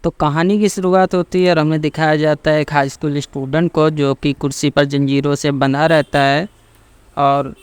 तो कहानी की शुरुआत होती है और हमें दिखाया जाता है एक हाई स्कूल स्टूडेंट को जो कि कुर्सी पर जंजीरों से बंधा रहता है और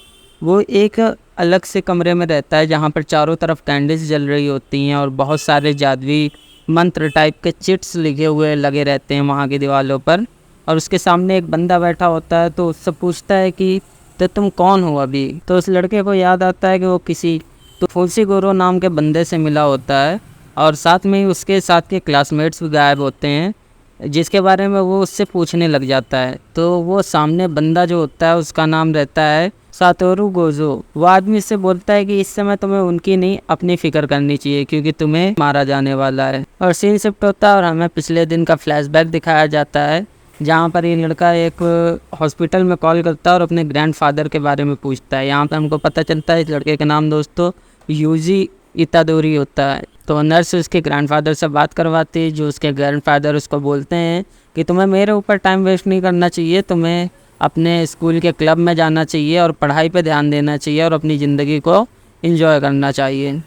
वो एक अलग से कमरे में रहता है जहाँ पर चारों तरफ कैंडल्स जल रही होती हैं और बहुत सारे जादुई मंत्र टाइप के चिट्स लिखे हुए लगे रहते हैं वहाँ की दीवारों पर। और उसके सामने एक बंदा बैठा होता है तो उससे पूछता है कि तो तुम कौन हो अभी। तो उस लड़के को याद आता है कि वो किसी तो फुसिगोरो नाम के बंदे से मिला होता है और साथ में ही उसके साथ के क्लासमेट्स भी गायब होते हैं जिसके बारे में वो उससे पूछने लग जाता है। तो वो सामने बंदा जो होता है उसका नाम रहता है सातोरू गोजो। वो आदमी इससे बोलता है कि इस समय तुम्हें उनकी नहीं अपनी फ़िक्र करनी चाहिए क्योंकि तुम्हें मारा जाने वाला है। और सीन शिफ्ट होता है और हमें पिछले दिन का फ्लैशबैक दिखाया जाता है जहाँ पर ये लड़का एक हॉस्पिटल में कॉल करता है और अपने ग्रैंडफादर के बारे में पूछता है। यहाँ पर हमको पता चलता है इस लड़के का नाम दोस्तों यूजी इतादोरी होता है। तो नर्स उसके ग्रैंडफादर से बात करवाती है जो उसके ग्रैंडफादर उसको बोलते हैं कि तुम्हें मेरे ऊपर टाइम वेस्ट नहीं करना चाहिए, तुम्हें अपने स्कूल के क्लब में जाना चाहिए और पढ़ाई पे ध्यान देना चाहिए और अपनी ज़िंदगी को एंजॉय करना चाहिए।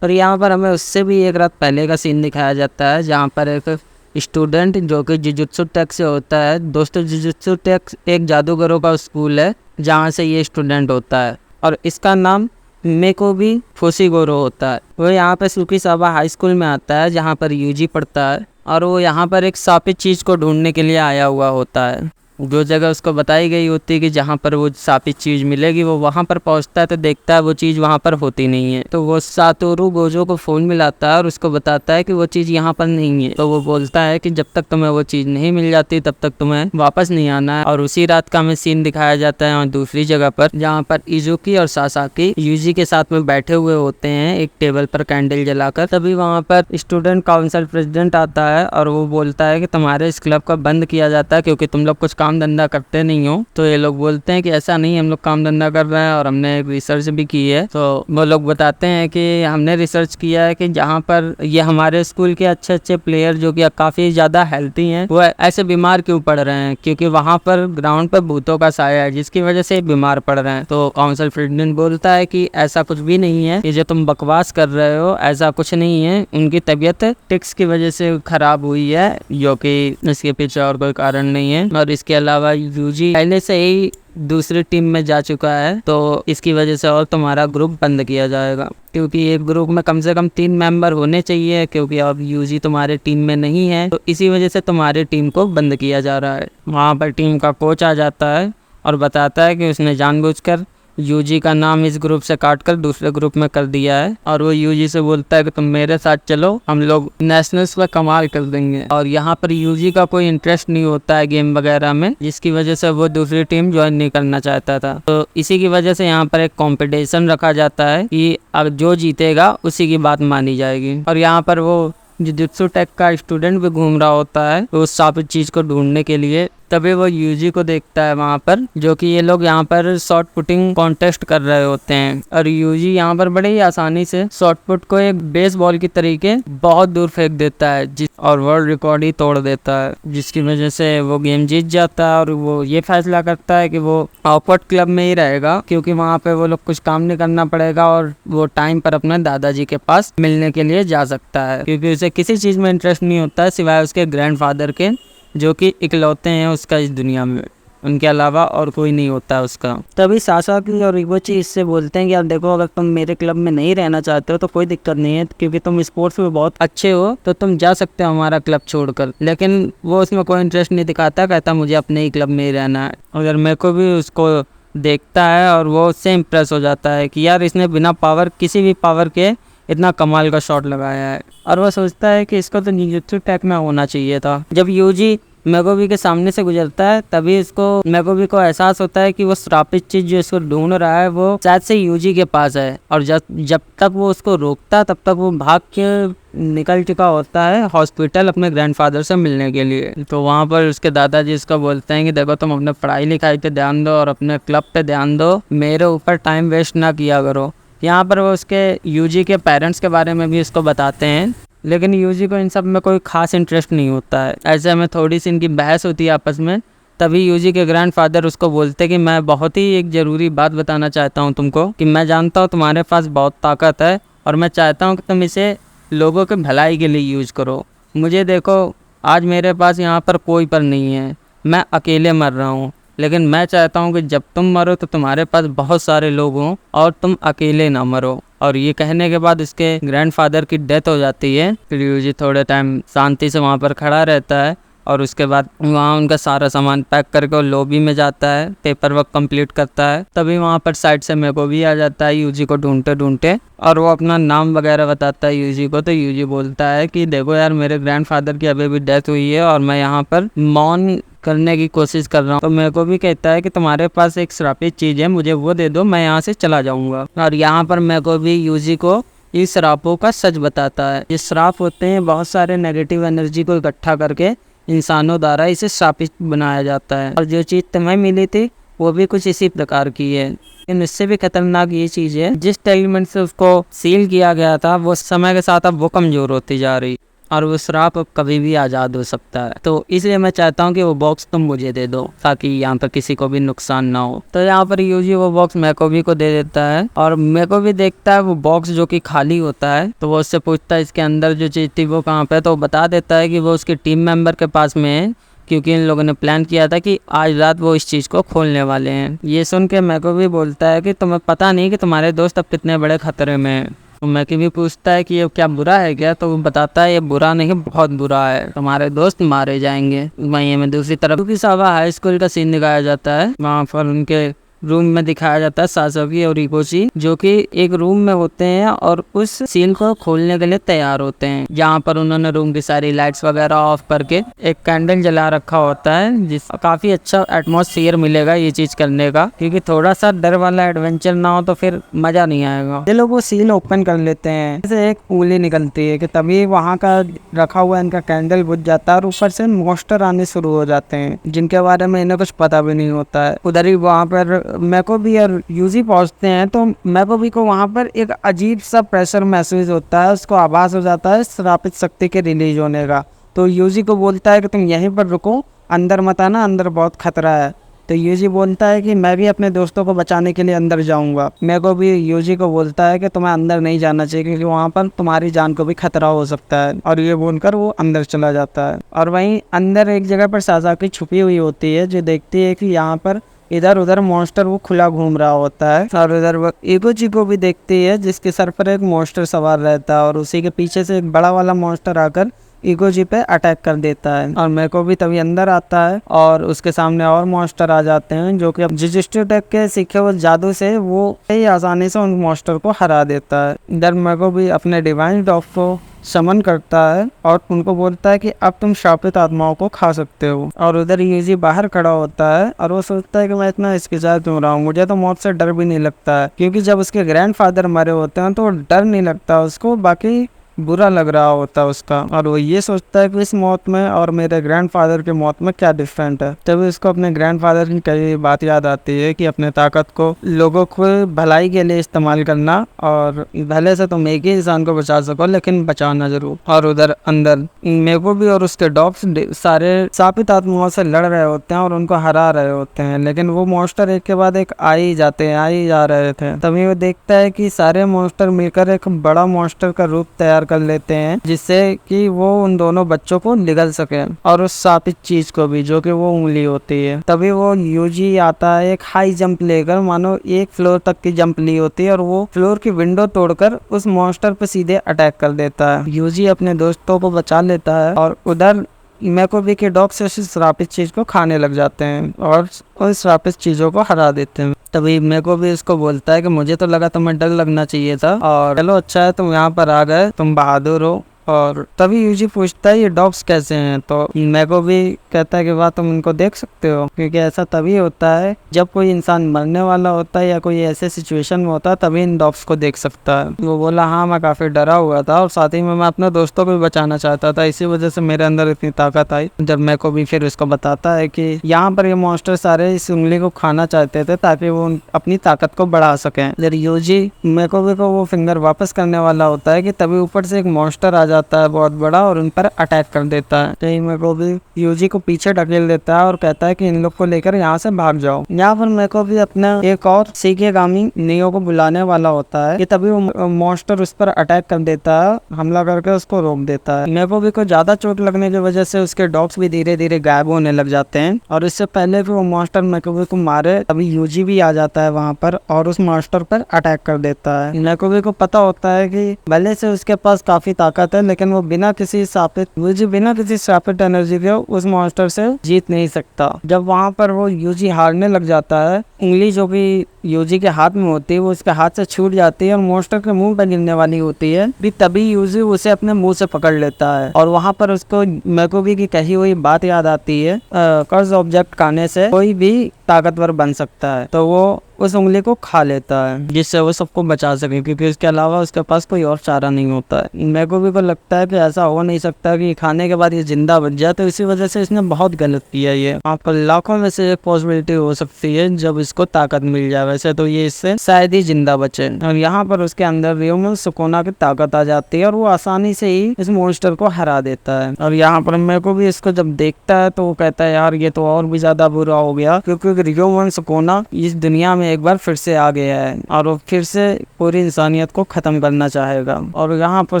और यहाँ पर हमें उससे भी एक रात पहले का सीन दिखाया जाता है जहाँ पर एक स्टूडेंट जो कि जुजुत्सु टेक से होता है। दोस्तों जुजुत्सु टेक एक जादूगरों का स्कूल है जहाँ से ये स्टूडेंट होता है और इसका नाम मेकोबी फुसिगोरो होता है। वो यहाँ पे सुकीसावा हाई स्कूल में आता है जहाँ पर यूजी पढ़ता है और वो यहाँ पर एक शापित चीज़ को ढूंढने के लिए आया हुआ होता है। जो जगह उसको बताई गई होती है कि जहाँ पर वो शापित चीज़ मिलेगी वो वहाँ पर पहुँचता है तो देखता है वो चीज़ वहाँ पर होती नहीं है। तो वो सातोरू गोजो को फ़ोन मिलाता है और उसको बताता है कि वो चीज़ यहाँ पर नहीं है। तो वो बोलता है कि जब तक तुम्हें वो चीज़ नहीं मिल जाती तब तक तुम्हें वापस नहीं आना है। और उसी रात का हमें सीन दिखाया जाता है और दूसरी जगह पर जहाँ पर इजुकी और सासाकी यूजी के साथ में बैठे हुए होते हैं एक टेबल पर कैंडल जलाकर। तभी वहाँ पर स्टूडेंट काउंसिल प्रेसिडेंट आता है और वो बोलता है कि तुम्हारे इस क्लब का बंद किया जाता है क्योंकि तुम लोग कुछ काम धंधा करते नहीं हो। तो ये लोग बोलते हैं कि ऐसा नहीं, हम लोग काम धंधा कर रहे हैं और हमने एक रिसर्च भी की है। तो वो लोग बताते हैं कि हमने रिसर्च किया है कि जहाँ पर ये हमारे स्कूल के अच्छे अच्छे प्लेयर जो कि काफ़ी ज़्यादा हेल्थी हैं वो ऐसे बीमार क्यों पड़ रहे हैं, क्योंकि वहाँ पर ग्राउंड पर भूतों का साया है जिसकी वजह से बीमार पड़ रहे हैं। तो काउंसिल प्रेसिडेंट बोलता है कि ऐसा कुछ भी नहीं है, ये जो तुम बकवास कर रहे हो ऐसा कुछ नहीं है, उनकी तबीयत टिक्स की वजह से खराब हुई है जो कि इसके पीछे और कोई कारण नहीं है। और इसके अलावा यूजी पहले से ही दूसरी टीम में जा चुका है तो इसकी वजह से और तुम्हारा ग्रुप बंद किया जाएगा क्योंकि एक ग्रुप में कम से कम 3 मेंबर होने चाहिए क्योंकि अब यूजी तुम्हारे टीम में नहीं है तो इसी वजह से तुम्हारी टीम को बंद किया जा रहा है। वहाँ पर टीम का कोच आ जाता है और बताता है कि उसने जानबूझकर यूजी का नाम इस ग्रुप से काटकर दूसरे ग्रुप में कर दिया है और वो यूजी से बोलता है कि तुम मेरे साथ चलो, हम लोग नेशनल्स में कमाल कर देंगे। और यहाँ पर यूजी का कोई इंटरेस्ट नहीं होता है गेम वगैरह में जिसकी वजह से वो दूसरी टीम ज्वाइन नहीं करना चाहता था। तो इसी की वजह से यहाँ पर एक कंपटीशन रखा जाता है कि अब जो जीतेगा उसी की बात मानी जाएगी। और यहाँ पर वो जुजुत्सु टेक का स्टूडेंट भी घूम रहा होता है उस शापित चीज़ को ढूंढने के लिए। तभी वो यूजी को देखता है वहाँ पर जो कि ये लोग यहाँ पर शॉट पुटिंग कॉन्टेस्ट कर रहे होते हैं और यूजी यहाँ पर बड़े ही आसानी से शॉट पुट को एक बेसबॉल की तरीके बहुत दूर फेंक देता है और वर्ल्ड रिकॉर्ड ही तोड़ देता है जिसकी वजह से वो गेम जीत जाता है। और वो ये फैसला करता है कि वो ऑकवर्ड क्लब में ही रहेगा क्योंकि वहाँ पे वो लोग कुछ काम नहीं करना पड़ेगा और वो टाइम पर अपने दादाजी के पास मिलने के लिए जा सकता है क्योंकि उसे किसी चीज़ में इंटरेस्ट नहीं होता है सिवाय उसके ग्रैंडफादर के जो कि इकलौते हैं उसका इस दुनिया में, उनके अलावा और कोई नहीं होता उसका। तभी सासाकी और इबोची इससे बोलते हैं कि यार देखो अगर तुम मेरे क्लब में नहीं रहना चाहते हो तो कोई दिक्कत नहीं है क्योंकि तुम स्पोर्ट्स में बहुत अच्छे हो तो तुम जा सकते हो हमारा क्लब छोड़कर। लेकिन वो उसमें कोई इंटरेस्ट नहीं दिखाता, कहता मुझे अपने ही क्लब में ही रहना है। अगर मेरे को भी उसको देखता है और वो उससे इम्प्रेस हो जाता है कि यार इसने बिना पावर किसी भी पावर के इतना कमाल का शॉट लगाया है और वो सोचता है कि इसको तो जुजुत्सु टेक में होना चाहिए था। जब यूजी मेगोबी के सामने से गुजरता है तभी इसको मेगोबी को एहसास होता है कि वो श्रापित चीज जो इसको ढूंढ रहा है वो शायद से यूजी के पास है और जब तक वो उसको रोकता तब तक वो भाग के निकल चुका होता है हॉस्पिटल अपने ग्रैंडफादर से मिलने के लिए। तो वहाँ पर उसके दादाजी इसको बोलते हैं कि देखो तुम अपने पढ़ाई लिखाई पे ध्यान दो और अपने क्लब पे ध्यान दो, मेरे ऊपर टाइम वेस्ट ना किया करो। यहाँ पर वो उसके यूजी के पेरेंट्स के बारे में भी इसको बताते हैं लेकिन यूजी को इन सब में कोई खास इंटरेस्ट नहीं होता है। ऐसे में थोड़ी सी इनकी बहस होती है आपस में। तभी यूजी के ग्रैंडफादर उसको बोलते कि मैं बहुत ही एक ज़रूरी बात बताना चाहता हूँ तुमको कि मैं जानता हूँ तुम्हारे पास बहुत ताकत है और मैं चाहता हूँ कि तुम इसे लोगों के भलाई के लिए यूज़ करो। मुझे देखो, आज मेरे पास यहाँ पर कोई पर नहीं है, मैं अकेले मर रहा हूँ, लेकिन मैं चाहता हूँ कि जब तुम मरो तो तुम्हारे पास बहुत सारे लोग हों और तुम अकेले ना मरो। और ये कहने के बाद उसके ग्रैंडफादर की डेथ हो जाती है। फिर यूजी थोड़े टाइम शांति से वहाँ पर खड़ा रहता है और उसके बाद वहाँ उनका सारा सामान पैक करके वो लॉबी में जाता है, पेपर वर्क कंप्लीट करता है। तभी वहाँ पर साइड से मेको भी आ जाता है यूजी को ढूंढते ढूंढते, और वो अपना नाम वगैरह बताता है यूजी को। तो यूजी बोलता है कि देखो यार, मेरे ग्रैंडफादर की अभी भी डेथ हुई है और मैं यहाँ पर मौन करने की कोशिश कर रहा हूँ। तो मेको भी कहता है कि तुम्हारे पास एक श्रापित चीज़ है, मुझे वो दे दो, मैं यहाँ से चला जाऊँगा। और यहाँ पर मेको भी यूजी को इस श्रापों का सच बताता है। ये श्राप होते हैं बहुत सारे नेगेटिव एनर्जी को इकट्ठा करके इंसानों द्वारा इसे शापित बनाया जाता है। और जो चीज़ तुम्हें मिली थी वो भी कुछ इसी प्रकार की है, लेकिन इससे भी खतरनाक ये चीज़ है, जिस एलिमेंट से उसको सील किया गया था वो समय के साथ अब वो कमज़ोर होती जा रही और वो श्राप अब कभी भी आज़ाद हो सकता है। तो इसलिए मैं चाहता हूँ कि वो बॉक्स तुम मुझे दे दो ताकि यहाँ पर किसी को भी नुकसान ना हो। तो यहाँ पर यूजी वो बॉक्स मेकोवी को दे देता है और मेकोवी देखता है वो बॉक्स जो कि खाली होता है। तो वो उससे पूछता है इसके अंदर जो चीज़ थी वो कहाँ पे। तो वो बता देता है कि वो उसके टीम मेंबर के पास में है, क्योंकि इन लोगों ने प्लान किया था कि आज रात वो इस चीज़ को खोलने वाले हैं। ये सुन के मेकोवी बोलता है कि तुम्हें पता नहीं कि तुम्हारे दोस्त अब कितने बड़े खतरे में हैं। तो मैकी भी पूछता है कि ये क्या बुरा है क्या। तो वो बताता है ये बुरा नहीं, बहुत बुरा है, तुम्हारे दोस्त मारे जाएंगे। वहीं में दूसरी तरफ क्योंकि सावा हाई स्कूल का सीन दिखाया जाता है। वहाँ पर उनके रूम में दिखाया जाता है सासोकी और इकोची जो कि एक रूम में होते हैं और उस सील को खोलने के लिए तैयार होते हैं। जहाँ पर उन्होंने रूम की सारी लाइट्स वगैरह ऑफ करके एक कैंडल जला रखा होता है, जिस काफी अच्छा एटमॉस्फेयर मिलेगा ये चीज करने का, क्योंकि थोड़ा सा डर वाला एडवेंचर ना हो तो फिर मजा नहीं आएगा। ये लोग वो सील ओपन कर लेते हैं, जैसे एक उंगली निकलती है कि तभी वहाँ का रखा हुआ इनका कैंडल बुझ जाता है और ऊपर से मॉन्स्टर आने शुरू हो जाते हैं जिनके बारे में इन्हें कुछ पता भी नहीं होता है। उधर ही वहाँ पर मैकोवी और यूजी पहुंचते हैं तो मैकोवी को वहां पर एक अजीब सा प्रेशर महसूस होता है, उसको आभास हो जाता है श्रापित शक्ति के रिलीज होने का। तो यूजी को बोलता है कि तुम यहीं पर रुको, अंदर मत आना, अंदर बहुत खतरा है। तो यूजी बोलता है कि मैं भी अपने दोस्तों को बचाने के लिए अंदर जाऊंगा। मैकोवी यूजी को बोलता है कि तुम्हें अंदर नहीं जाना चाहिए क्योंकि वहाँ पर तुम्हारी जान को भी खतरा हो सकता है, और ये बोलकर वो अंदर चला जाता है। और वहीं अंदर एक जगह पर सासाकी छुपी हुई होती है जो देखती है कि यहाँ पर इधर उधर मॉन्स्टर वो खुला घूम रहा होता है, और उधर वो इगोजी को भी देखती है जिसके सर पर एक मॉन्स्टर सवार रहता है और उसी के पीछे से एक बड़ा वाला मॉन्स्टर आकर इगोजी पे अटैक कर देता है। और मेको भी तभी अंदर आता है और उसके सामने और मॉन्स्टर आ जाते हैं जो कि जुजुत्सु टेक के सीखे हुए जादू से वो आसानी से उन मॉन्स्टर को हरा देता है। इधर मेको भी अपने डिवाइन डॉग को समन करता है और उनको बोलता है कि अब तुम शापित आत्माओं को खा सकते हो। और उधर यूजी बाहर खड़ा होता है और वो सोचता है कि मैं इतना इसके साथ क्यों रहा हूँ, मुझे तो मौत से डर भी नहीं लगता है, क्योंकि जब उसके ग्रैंडफादर मरे होते हैं तो डर नहीं लगता उसको, बाकी बुरा लग रहा होता है उसका। और वो ये सोचता है कि इस मौत में और मेरे ग्रैंडफादर की मौत में क्या डिफरेंट है। तभी उसको अपने ग्रैंडफादर की कई बात याद आती है कि अपने ताकत को लोगों को भलाई के लिए इस्तेमाल करना, और भले से तुम एक ही इंसान को बचा सको लेकिन बचाना जरूर। और उधर अंदर मेको भी और उसके डॉग्स सारे शापित आत्माओं से लड़ रहे होते हैं और उनको हरा रहे होते हैं, लेकिन वो मॉन्स्टर एक के बाद एक आ ही जाते हैं, आ ही जा रहे थे। तभी वो देखता है कि सारे मॉन्स्टर मिलकर एक बड़ा मॉन्स्टर का रूप तैयार कर लेते हैं जिससे कि वो उन दोनों बच्चों को निगल सके, और उस शापित चीज को भी जो कि वो उंगली होती है। तभी वो यूजी आता है एक हाई जंप लेकर, मानो एक फ्लोर तक की जंप ली होती है, और वो फ्लोर की विंडो तोड़कर उस मॉन्स्टर पे सीधे अटैक कर देता है। यूजी अपने दोस्तों को बचा लेता है और उधर मैकोवी के डॉग से उस श्रापित चीज को खाने लग जाते हैं और उस श्रापित चीजों को हरा देते हैं। तभी मैकोवी इसको बोलता है कि मुझे तो लगा तुम्हें डर लगना चाहिए था, और चलो अच्छा है तुम यहाँ पर आ गए, तुम बहादुर हो। और तभी यूजी पूछता है ये डॉग्स कैसे हैं। तो मैकोवी कहता है कि वाह तुम इनको देख सकते हो, क्योंकि ऐसा तभी होता है जब कोई इंसान मरने वाला होता है या कोई ऐसे सिचुएशन में होता है तभी इन डॉग्स को देख सकता है। वो बोला हाँ मैं काफी डरा हुआ था और साथ ही में मैं अपने दोस्तों को भी बचाना चाहता था, इसी वजह से मेरे अंदर इतनी ताकत आई। जब मैकोवी फिर उसको बताता है कि यहाँ पर ये मॉन्स्टर सारे इस उंगली को खाना चाहते थे ताकि वो अपनी ताकत को बढ़ा सके। यूजी मैकोवी को वो फिंगर वापस करने वाला होता है कि तभी ऊपर से एक मॉन्स्टर आ जाता है बहुत बड़ा और उन पर अटैक कर देता है। तो मैकोबी यूजी को पीछे ढकेल देता है और कहता है कि इन लोग को लेकर यहाँ से भाग जाओ। यहाँ पर मैकोबी अपना एक और शिकिगामी नियो को बुलाने वाला होता है कि तभी वो मॉन्स्टर उस पर अटैक कर देता है, हमला करके उसको रोक देता है। मैकोबी को ज्यादा चोट लगने की वजह से उसके डॉग्स भी धीरे धीरे गायब होने लग जाते हैं और इससे पहले कि वो मॉन्स्टर मैकोबी को मारे तभी यूजी भी आ जाता है वहाँ पर और उस मॉन्स्टर पर अटैक कर देता है। मैकोबी को पता होता है कि भले से उसके पास काफी ताकत है लेकिन वो बिना किसी श्रापित एनर्जी के उस मॉन्स्टर से जीत नहीं सकता। जब वहाँ पर वो यूजी हारने लग जाता है, उंगली जो कि यूजी के हाथ में होती है वो उसके हाथ से छूट जाती है और मॉन्स्टर के मुंह पर गिरने वाली होती है, भी तभी यूजी उसे अपने मुंह से पकड़ लेता है और वहाँ पर उसको मैकोबी की कही हुई बात याद आती है, कर्ज ऑब्जेक्ट खाने से कोई भी ताकतवर बन सकता है। तो वो उस उंगली को खा लेता है जिससे वो सबको बचा सके, क्योंकि इसके अलावा उसके पास कोई और चारा नहीं होता है। मैकोबी को लगता है कि ऐसा हो नहीं सकता कि खाने के बाद ये जिंदा बच जाए, तो इसी वजह से इसने बहुत गलत किया। ये आपको लाखों में से एक पॉसिबिलिटी हो सकती है जब इसको ताकत मिल जाए, वैसे तो ये इससे शायद ही जिंदा बचे। और यहाँ पर उसके अंदर रियोमन सुकोना की ताकत आ जाती है और वो आसानी से ही इस मॉन्स्टर को हरा देता है। और यहाँ पर मैकोबी इसको जब देखता है तो वो कहता है यार ये तो और भी ज्यादा बुरा हो गया, क्योंकि रियोमन सुकोना इस दुनिया में एक बार फिर से आ गया है और वो फिर से पूरी इंसानियत को खत्म करना चाहेगा। और यहाँ पर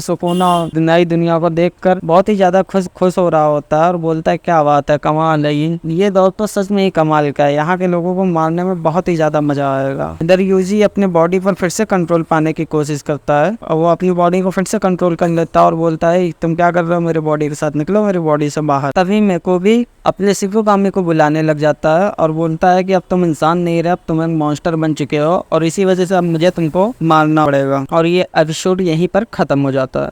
सुकोना नई दुनिया को देखकर बहुत ही ज्यादा खुश हो रहा होता है और बोलता है क्या बात है, कमाल है, ये दौर तो सच में ही कमाल का है, यहाँ के लोगों को मारने में बहुत ही ज्यादा मजा आएगा। इधर यूजी अपने बॉडी पर फिर से कंट्रोल पाने की कोशिश करता है और वो अपनी बॉडी को फिर से कंट्रोल कर लेता है और बोलता है तुम क्या कर रहे हो, मेरे बॉडी के साथ निकलो, मेरी बॉडी से बाहर। तभी मैकोबी अपने शिकिगामी को बुलाने लग जाता है और बोलता है कि अब तुम इंसान नहीं रहे, अब तुम एक मॉन्स्टर बन चुके हो और इसी वजह से अब मुझे तुमको मारना पड़ेगा। और ये एपिसोड यहीं पर खत्म हो जाता है।